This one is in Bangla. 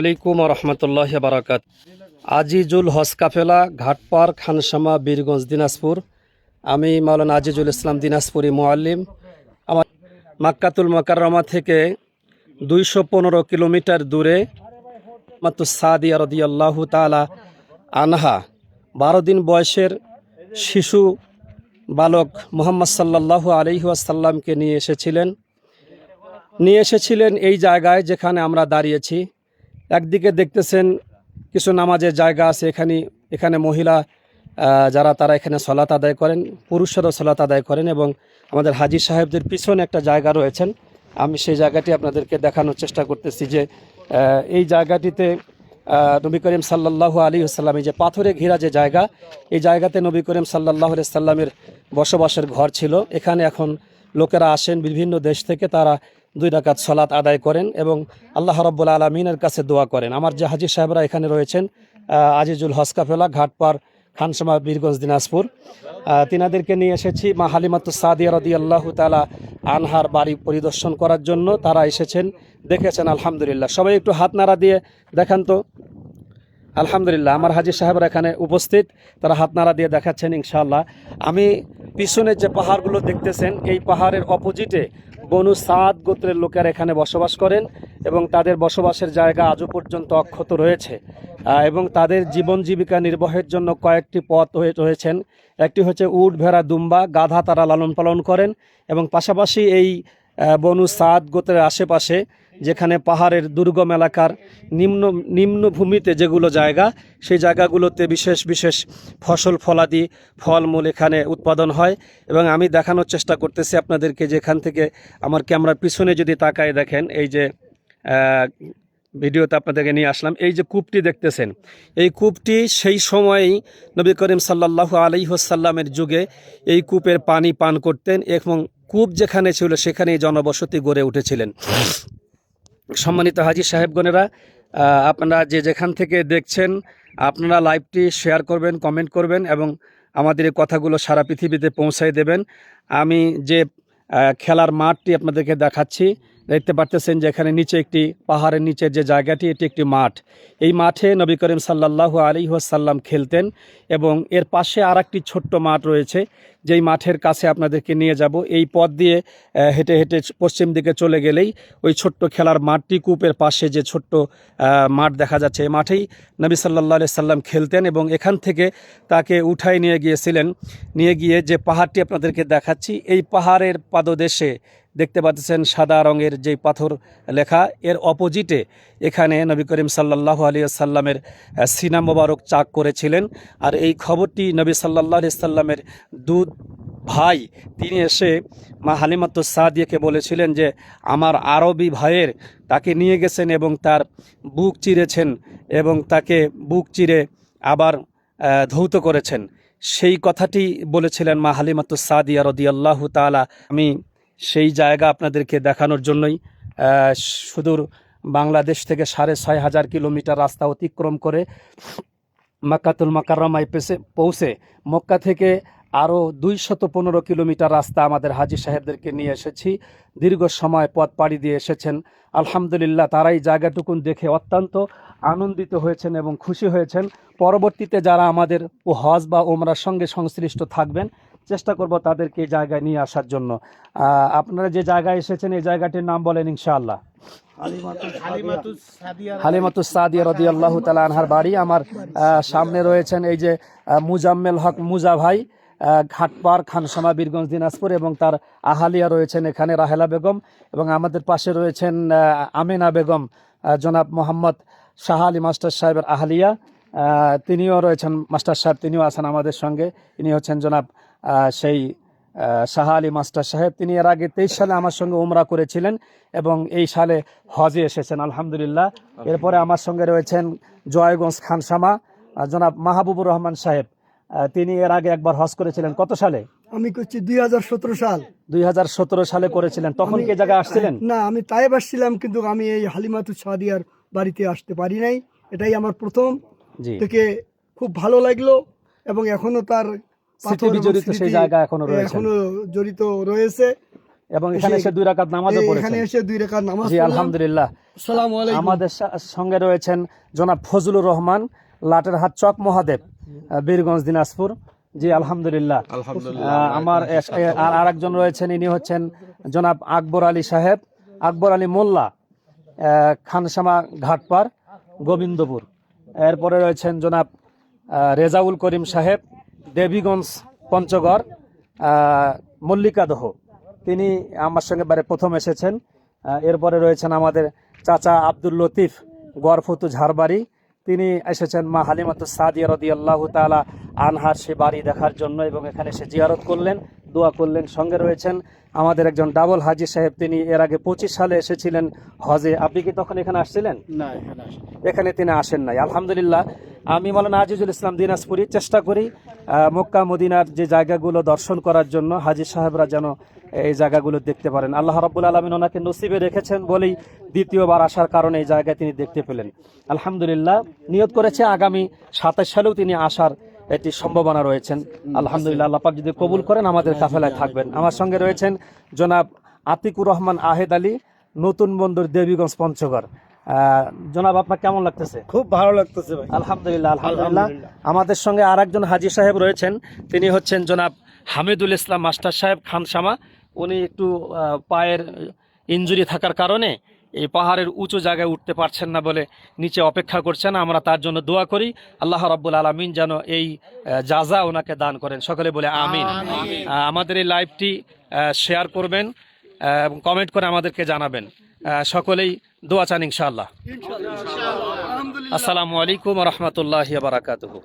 আলাইকুম রহমতুল্লাহ বারাকাত। আজিজুল হজ কাফেলা ঘাটপার খানসামা বীরগঞ্জ দিনাজপুর। আমি মাওলানা আজিজুল ইসলাম দিনাজপুরি মুআল্লিম। আমার মাক্কাতুল মুকাররমা থেকে 215 কিলোমিটার দূরে মাত্র সাদিয়া রাদিয়াল্লাহু তাআলা আনহা 12 দিন বয়সের শিশু বালক মুহাম্মদ সাল্লাল্লাহু আলাইহি ওয়াসাল্লামকে নিয়ে এসেছিলেন এই জায়গায় যেখানে আমরা দাঁড়িয়েছি। একদিকে দেখতেছেন কিছু নামাজের জায়গা আছে, এখানে মহিলা যারা তারা এখানে সলাত আদায় করেন, পুরুষেরও সলাত আদায় করেন এবং আমাদের হাজী সাহেবদের পিছনে একটা জায়গা রয়েছেন। আমি সেই জায়গাটি আপনাদেরকে দেখানোর চেষ্টা করতেছি যে এই জায়গাটিতে নবী করিম সাল্লাল্লাহু আলাইহি ওয়াসাল্লাম, এই যে পাথরে ঘেরা যে জায়গা, এই জায়গাতে নবী করিম সাল্লাল্লাহু আলাইহি ওয়াসাল্লামের বসবাসের ঘর ছিল। এখানে এখন লোকেরা আসেন বিভিন্ন দেশ থেকে, তারা 2 রাকাত সলাত আদায় করেন এবং আল্লাহ রাব্বুল আলামিনের কাছে দোয়া করেন। আমার যে হাজী সাহেবরা এখানে রয়েছেন, আজিজুল হজ কাফেলা ঘাটপার খানসামা বীরগঞ্জ দিনাজপুর, তিনাদেরকে নিয়ে এসেছি মা হালিমাতুস সাদিয়া রাদিয়াল্লাহু তাআলা আনহার বাড়ি পরিদর্শন করার জন্য। তারা এসেছেন, দেখেছেন, আলহামদুলিল্লাহ। সবাই একটু হাত নাড়া দিয়ে দেখান তো। আলহামদুলিল্লাহ, আমার হাজী সাহেবরা এখানে উপস্থিত, তারা হাত নাড়া দিয়ে দেখাচ্ছেন ইনশাআল্লাহ। আমি পিছনে যে পাহাড়গুলো দেখতেছেন, এই পাহাড়ের অপোজিটে বনু সাদ গোত্রের লোকেরা এখানে বসবাস করেন এবং তাদের বসবাসের জায়গা আজও পর্যন্ত অক্ষত রয়েছে এবং তাদের জীবন জীবিকা নির্বাহের জন্য কয়েকটি পথ রয়েছেন। একটি হচ্ছে উট, ভেড়া, দুম্বা, গাধা তারা লালন পালন করেন এবং পাশাপাশি এই বনু সাদ গোত্রের আশেপাশে যেখানে পাহাড়ের দুর্গম এলাকার নিম্নভূমিতে যেগুলো জায়গা, সেই জায়গাগুলোতে বিশেষ বিশেষ ফসল ফলাদি ফলমূল এখানে উৎপাদন হয়। এবং আমি দেখানোর চেষ্টা করতেছি আপনাদেরকে, যেখান থেকে আমার ক্যামেরার পিছনে যদি তাকায় দেখেন, এই যে ভিডিওতে আপনাদেরকে নিয়ে আসলাম, এই যে কূপটি দেখতেছেন, এই কূপটি সেই সময়ই নবী করিম সাল্লাল্লাহু আলাইহি ওয়াসাল্লামের যুগে এই কূপের পানি পান করতেন এবং কূপ যেখানে ছিল সেখানেই জনবসতি গড়ে উঠেছিলেন। সম্মানিত হাজী সাহেবগণেরা, আপনারা যেখান থেকে দেখছেন, আপনারা লাইভটি শেয়ার করবেন, কমেন্ট করবেন এবং আমাদের এই কথাগুলো সারা পৃথিবীতে পৌঁছায় দেবেন। আমি যে খেলার মাঠটি আপনাদেরকে দেখাচ্ছি, দেখতে পারতেছেন যে এখানে নিচে একটি পাহাড়ের নিচে যে জায়গাটি, এটি একটি মাঠ। এই মাঠে নবী করিম সাল্লাল্লাহু আলাইহি ওয়াসাল্লাম খেলতেন এবং এর পাশে আর একটি ছোট্ট মাঠ রয়েছে, যেই মাঠের কাছে আপনাদেরকে নিয়ে যাব। এই পথ দিয়ে হেঁটে হেঁটে পশ্চিম দিকে চলে গেলেই ওই ছোট্ট খেলার মাঠটি, কূপের পাশে যে ছোট্ট মাঠ দেখা যাচ্ছে, এই মাঠেই নবী সাল্লাল্লাহু আলাইহি সাল্লাম খেলতেন এবং এখান থেকে তাকে উঠাই নিয়ে গিয়ে যে পাহাড়টি আপনাদেরকে দেখাচ্ছি, এই পাহাড়ের পাদদেশে দেখতে পাচ্ছেন সাদা রঙের যেই পাথর লেখা, এর অপোজিটে এখানে নবী করিম সাল্লাল্লাহু আলাইহি ওয়াসাল্লামের সিনা মোবারক চাক করেছিলেন। আর এই খবরটি নবী সাল্লাল্লাহু আলাইহি ওয়াসাল্লামের দুধ ভাই তিনি এসে মা হালিমাতুস সাদিয়াকে বলেছিলেন যে আমার আরবি ভাইয়ের তাকে নিয়ে গেছেন এবং তার বুক চিরেছেন এবং তাকে বুক চিরে আবার ধৌত করেছেন। সেই কথাটি বলেছিলেন মা হালিমাতুস সাদিয়া রাদিয়াল্লাহু তাআলা। আমি সেই জায়গা আপনাদেরকে দেখানোর জন্যই সুদূর বাংলাদেশ থেকে 6500 কিলোমিটার রাস্তা অতিক্রম করে মক্কাতুল মুকাররমায় পৌঁছে মক্কা থেকে আরও 215 কিলোমিটার রাস্তা আমাদের হাজী সাহেবদেরকে নিয়ে এসেছি। দীর্ঘ সময় পথ পাড়ি দিয়ে এসেছেন। আলহামদুলিল্লাহ, তারা এই জায়গাটুকুন দেখে অত্যন্ত আনন্দিত হয়েছেন এবং খুশি হয়েছেন। পরবর্তীতে যারা আমাদের হজ বা ওমরার সঙ্গে সংশ্লিষ্ট থাকবেন, চেষ্টা করব তাদেরকে এই জায়গায় নিয়ে আসার জন্য। আপনারা যে জায়গায় এসেছেন, এই জায়গাটির নাম বলেন ইনশাআল্লাহ। হালিমাতুস সাদিয়া রাদিয়াল্লাহু তাআলা আনহার বাড়ি। আমার সামনে রয়েছেন এই যে মুজাম্মেল হক মুজা ভাই, ঘাটপার খানসামা বীরগঞ্জ দিনাজপুর, এবং তার আহালিয়া রয়েছেন এখানে রাহেলা বেগম, এবং আমাদের পাশে রয়েছেন আমিনা বেগম, জনাব মোহাম্মদ শাহ আলী মাস্টার সাহেবের আহালিয়া, তিনিও রয়েছেন। মাস্টার সাহেব তিনিও আছেন আমাদের সঙ্গে। ইনি হচ্ছেন জনাব সেই শাহ আলী মাস্টার সাহেব। তিনি এর আগে 23 সালে আমার সঙ্গে উমরা করেছিলেন এবং এই সালে হজে এসেছেন আলহামদুলিল্লাহ। এরপরে আমার সঙ্গে রয়েছেন জয়গঞ্জ খানসামা জনাব মাহবুবুর রহমান সাহেব। তিনি এর আগে একবার হজ করেছিলেন। কত সালে? আমি করছি 2017 সাল। 2017 সালে করেছিলেন। তখন কি জায়গায় আসছিলেন? না, আমি তায়েব আসছিলাম, কিন্তু আমি এই হালিমাতুস সাদিয়ার বাড়িতে আসতে পারি নাই। এটাই আমার প্রথম। থেকে খুব ভালো লাগলো এবং এখনো তার জড়িত সেই জায়গা এখনো জড়িত রয়েছে। এবং এখানে এসে 2 রাকাত নামাজও পড়েছেন। এখানে এসে 2 রাকাত নামাজ জি পড়লাম। আলহামদুলিল্লাহ। আসসালামু আলাইকুম। আমাদের সঙ্গে রয়েছেন জনাব ফজলুর রহমান, লাটেরহাট চক মহাদেব, বীরগঞ্জ, দিনাজপুর। জি আলহামদুলিল্লাহ। আমার আর আরেকজন রয়েছেন, ইনি হচ্ছেন জনাব আকবর আলী সাহেব, আকবর আলী মোল্লা, খানসামা ঘাটপাড়, গোবিন্দপুর। এরপরে রয়েছেন জনাব রেজাউল করিম সাহেব, দেবীগঞ্জ, পঞ্চগড়, মল্লিকাদহ। তিনি আমার সঙ্গে বারে প্রথম এসেছেন। এরপরে রয়েছেন আমাদের চাচা আব্দুল লতিফ, গড়ফতু ঝাড়বাড়ি। তিনি এসেছেন মা হালিমাতু সাদিয়া রাদিয়াল্লাহু তাআলা আনহার সে বাড়ি দেখার জন্য এবং এখানে এসে জিয়ারত করলেন, দোয়া করলেন। সঙ্গে রয়েছেন আমাদের একজন ডাবল হাজি সাহেব, তিনি এর আগে 25 সালে এসেছিলেন হজে। আপনি কি তখন এখানে আসছিলেন? না, এখানে তিনি আসেন নাই। আলহামদুলিল্লাহ। আমি মাওলানা আজিজুল ইসলাম দিনাজপুরি চেষ্টা করি মক্কা মদিনার যে জায়গাগুলো দর্শন করার জন্য হাজি সাহেবরা যেন এই জায়গাগুলো দেখতে পারেন। আল্লাহ রাব্বুল আলামিন ওনাকে নসিবে রেখেছেন বলেই দ্বিতীয়বার আসার কারণে এই জায়গায় তিনি দেখতে পেলেন। আলহামদুলিল্লাহ। নিয়ত করেছে আগামী 27 সালেও তিনি আসার একটি সম্ভাবনা রয়েছেন। আলহামদুলিল্লাহ। আল্লাহ পাক যদি কবুল করেন আমাদের কাফেলায় থাকবেন। আমার সঙ্গে রয়েছেন জনাব আতিকুর রহমান আহেদ আলী, নতুন বন্দর, দেবীগঞ্জ, পঞ্চগড়। জনাব আপনার কেমন লাগতেছে? খুব ভালো লাগতেছে ভাই। আলহামদুলিল্লাহ। আলহামদুলিল্লাহ। আমাদের সঙ্গে আরেকজন হাজি সাহেব রয়েছেন, তিনি হচ্ছেন জনাব হামিদুল ইসলাম মাস্টার সাহেব, খানসামা। উনি একটু পায়ের ইনজুরি থাকার কারণে এই পাহাড়ের উঁচু জায়গায় উঠতে পারছেন না বলে নিচে অপেক্ষা করছেন। আমরা তার জন্য দোয়া করি আল্লাহ রাব্বুল আলামিন যেন এই জাযা ওনাকে দান করেন। সকলে বলে আমিন। আমাদের এই লাইভটি শেয়ার করবেন এবং কমেন্ট করে আমাদেরকে জানাবেন। সকলেই দোয়া চান ইনশাআল্লাহ। আসসালামু আলাইকুম ওয়া রাহমাতুল্লাহি ওয়া বারাকাতুহু।